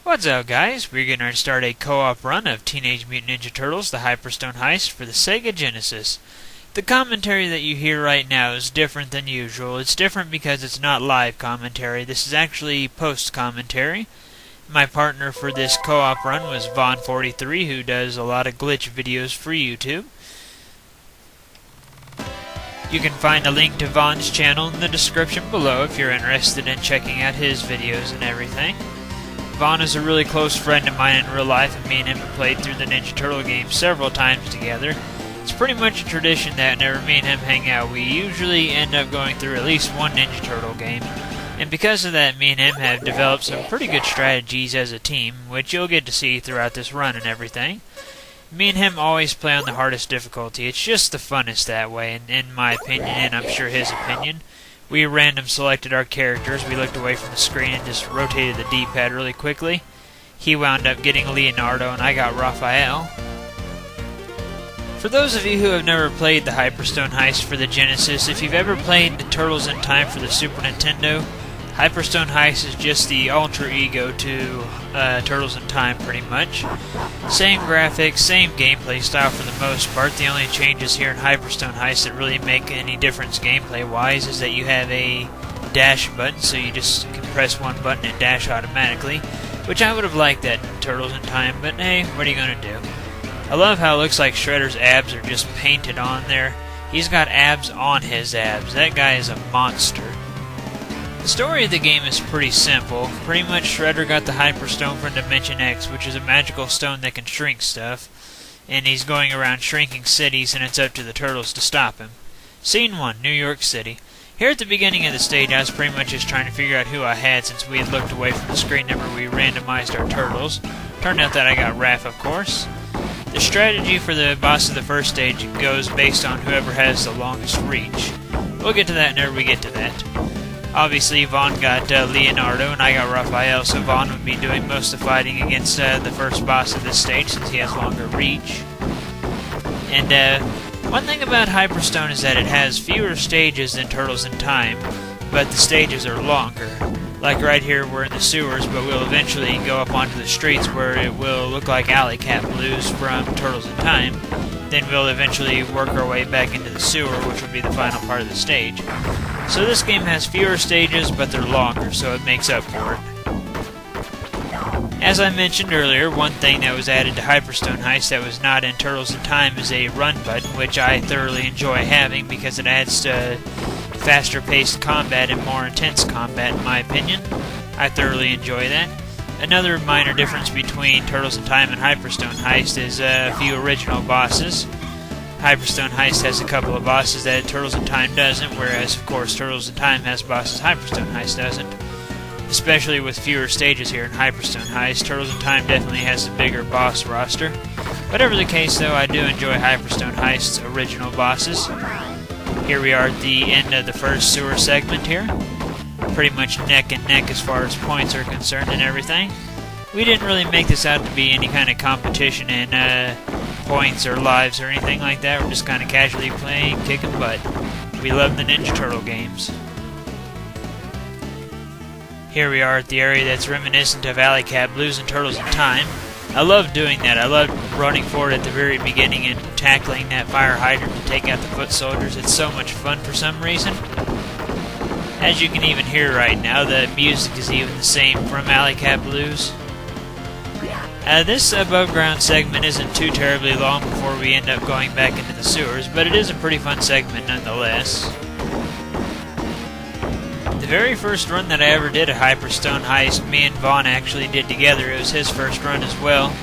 What's up, guys? We're going to start a co-op run of Teenage Mutant Ninja Turtles, the Hyperstone Heist for the Sega Genesis. The commentary that you hear right now is different than usual. It's different because it's not live commentary. This is actually post-commentary. My partner for this co-op run was Vaughn43, who does a lot of glitch videos for YouTube. You can find a link to Vaughn's channel in the description below if you're interested in checking out his videos and everything. Vaughn is a really close friend of mine in real life, and me and him have played through the Ninja Turtle games several times together. It's pretty much a tradition that whenever me and him hang out, we usually end up going through at least one Ninja Turtle game. And because of that, me and him have developed some pretty good strategies as a team, which you'll get to see throughout this run and everything. Me and him always play on the hardest difficulty. It's just the funnest that way, and in my opinion, and I'm sure his opinion. We random selected our characters, we looked away from the screen and just rotated the D-pad really quickly. He wound up getting Leonardo and I got Raphael. For those of you who have never played the Hyperstone Heist for the Genesis, if you've ever played the Turtles in Time for the Super Nintendo, Hyperstone Heist is just the alter ego to Turtles in Time, pretty much. Same graphics, same gameplay style for the most part. The only changes here in Hyperstone Heist that really make any difference gameplay-wise is that you have a dash button, so you just can press one button and dash automatically, which I would have liked that in Turtles in Time, but hey, what are you going to do? I love how it looks like Shredder's abs are just painted on there. He's got abs on his abs. That guy is a monster. The story of the game is pretty simple. Pretty much Shredder got the Hyperstone from Dimension X, which is a magical stone that can shrink stuff, and he's going around shrinking cities, and it's up to the Turtles to stop him. Scene 1, New York City. Here at the beginning of the stage, I was pretty much just trying to figure out who I had since we had looked away from the screen whenever we randomized our Turtles. Turned out that I got Raph, of course. The strategy for the boss of the first stage goes based on whoever has the longest reach. We'll get to that whenever we get to that. Obviously, Vaughn got Leonardo, and I got Raphael, so Vaughn would be doing most of the fighting against the first boss of this stage, since he has longer reach. And one thing about Hyperstone is that it has fewer stages than Turtles in Time, but the stages are longer. Like right here, we're in the sewers, but we'll eventually go up onto the streets where it will look like Alley Cat Blues from Turtles in Time. Then we'll eventually work our way back into the sewer, which will be the final part of the stage. So this game has fewer stages, but they're longer, so it makes up for it. As I mentioned earlier, one thing that was added to Hyperstone Heist that was not in Turtles in Time is a run button, which I thoroughly enjoy having because it adds to faster-paced combat and more intense combat, in my opinion. I thoroughly enjoy that. Another minor difference between Turtles in Time and Hyperstone Heist is a few original bosses. Hyperstone Heist has a couple of bosses that Turtles in Time doesn't, whereas, of course, Turtles in Time has bosses Hyperstone Heist doesn't. Especially with fewer stages here in Hyperstone Heist, Turtles in Time definitely has a bigger boss roster. Whatever the case, though, I do enjoy Hyperstone Heist's original bosses. Here we are at the end of the first sewer segment here. Pretty much neck and neck as far as points are concerned and everything. We didn't really make this out to be any kind of competition in points or lives or anything like that. We're just kind of casually playing, kicking butt. We love the Ninja Turtle games. Here we are at the area that's reminiscent of Alley Cat Blues and Turtles in Time. I love doing that. I love running forward at the very beginning and tackling that fire hydrant to take out the foot soldiers. It's so much fun for some reason. As you can even hear right now, the music is even the same from Alley Cat Blues. This above ground segment isn't too terribly long before we end up going back into the sewers, but it is a pretty fun segment nonetheless. The very first run that I ever did at Hyperstone Heist, me and Vaughn actually did together. It was his first run as well.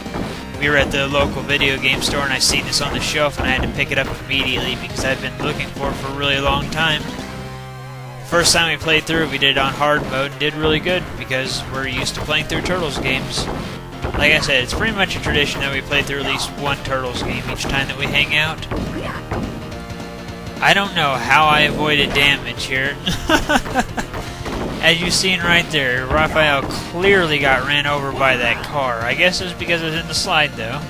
We were at the local video game store and I seen this on the shelf and I had to pick it up immediately because I've been looking for it for a really long time. First time we played through it, we did it on hard mode and did really good because we're used to playing through Turtles games. Like I said, it's pretty much a tradition that we play through at least one Turtles game each time that we hang out. I don't know how I avoided damage here. As you've seen right there, Raphael clearly got ran over by that car. I guess it was because it was in the slide, though.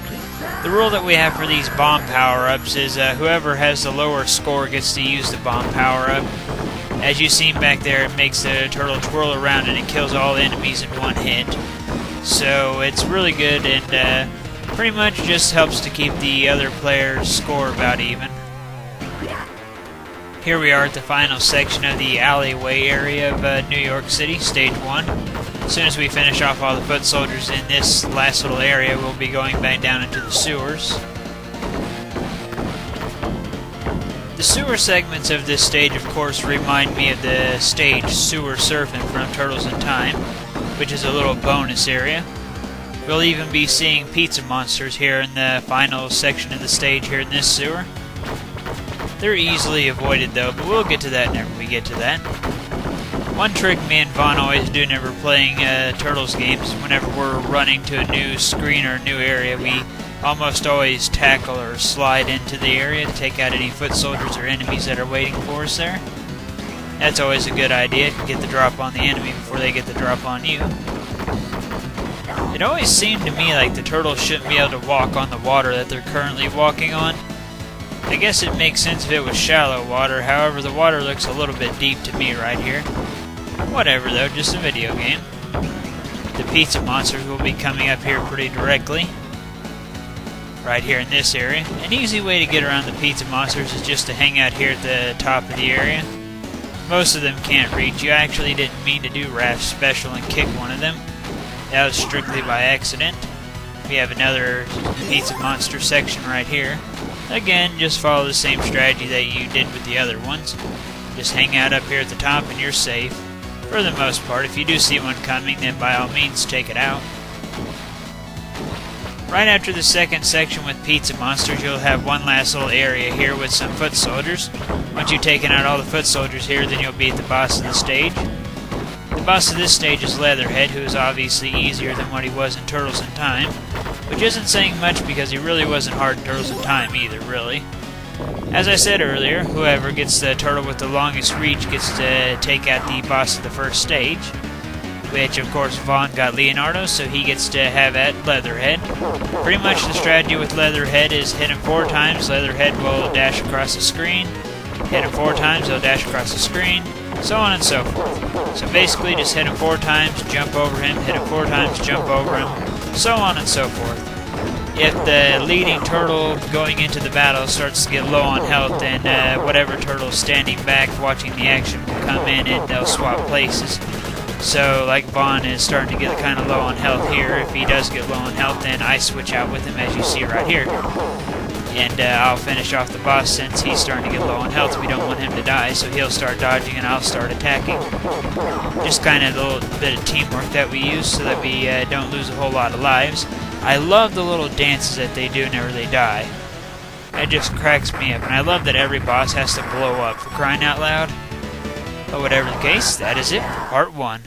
The rule that we have for these bomb power-ups is whoever has the lower score gets to use the bomb power-up. As you've seen back there, it makes the turtle twirl around and it kills all enemies in one hit. So it's really good and pretty much just helps to keep the other player's score about even. Here we are at the final section of the alleyway area of New York City, Stage 1. As soon as we finish off all the foot soldiers in this last little area, we'll be going back down into the sewers. The sewer segments of this stage, of course, remind me of the stage Sewer Surfing from Turtles in Time, which is a little bonus area. We'll even be seeing pizza monsters here in the final section of the stage here in this sewer. They're easily avoided though, but we'll get to that whenever we get to that. One trick me and Vaughn always do whenever playing Turtles games, whenever we're running to a new screen or a new area, we almost always tackle or slide into the area to take out any foot soldiers or enemies that are waiting for us there. That's always a good idea to get the drop on the enemy before they get the drop on you. It always seemed to me like the turtles shouldn't be able to walk on the water that they're currently walking on. I guess it makes sense if it was shallow water, however the water looks a little bit deep to me right here. Whatever though, just a video game. The pizza monsters will be coming up here pretty directly. Right here in this area. An easy way to get around the pizza monsters is just to hang out here at the top of the area. Most of them can't reach you. I actually didn't mean to do Raft Special and kick one of them. That was strictly by accident. We have another pizza monster section right here. Again, just follow the same strategy that you did with the other ones. Just hang out up here at the top and you're safe. For the most part, if you do see one coming, then by all means take it out. Right after the second section with pizza monsters, you'll have one last little area here with some foot soldiers. Once you've taken out all the foot soldiers here, then you'll be at the boss of the stage. The boss of this stage is Leatherhead, who is obviously easier than what he was in Turtles in Time, which isn't saying much because he really wasn't hard in Turtles in Time either, really. As I said earlier, whoever gets the turtle with the longest reach gets to take out the boss of the first stage, which of course Vaughn got Leonardo, so he gets to have at Leatherhead. Pretty much the strategy with Leatherhead is hit him 4 times, Leatherhead will dash across the screen, hit him 4 times, he'll dash across the screen, so on and so forth. So basically just hit him 4 times, jump over him, hit him 4 times, jump over him, so on and so forth. If the leading turtle going into the battle starts to get low on health, then whatever turtle standing back watching the action will come in and they'll swap places. So, like Vaughn is starting to get kind of low on health here. If he does get low on health, then I switch out with him, as you see right here. And I'll finish off the boss since he's starting to get low on health. We don't want him to die, so he'll start dodging and I'll start attacking. Just kind of a little bit of teamwork that we use so that we don't lose a whole lot of lives. I love the little dances that they do whenever they die. That just cracks me up. And I love that every boss has to blow up, for crying out loud. But whatever the case, that is it for Part 1.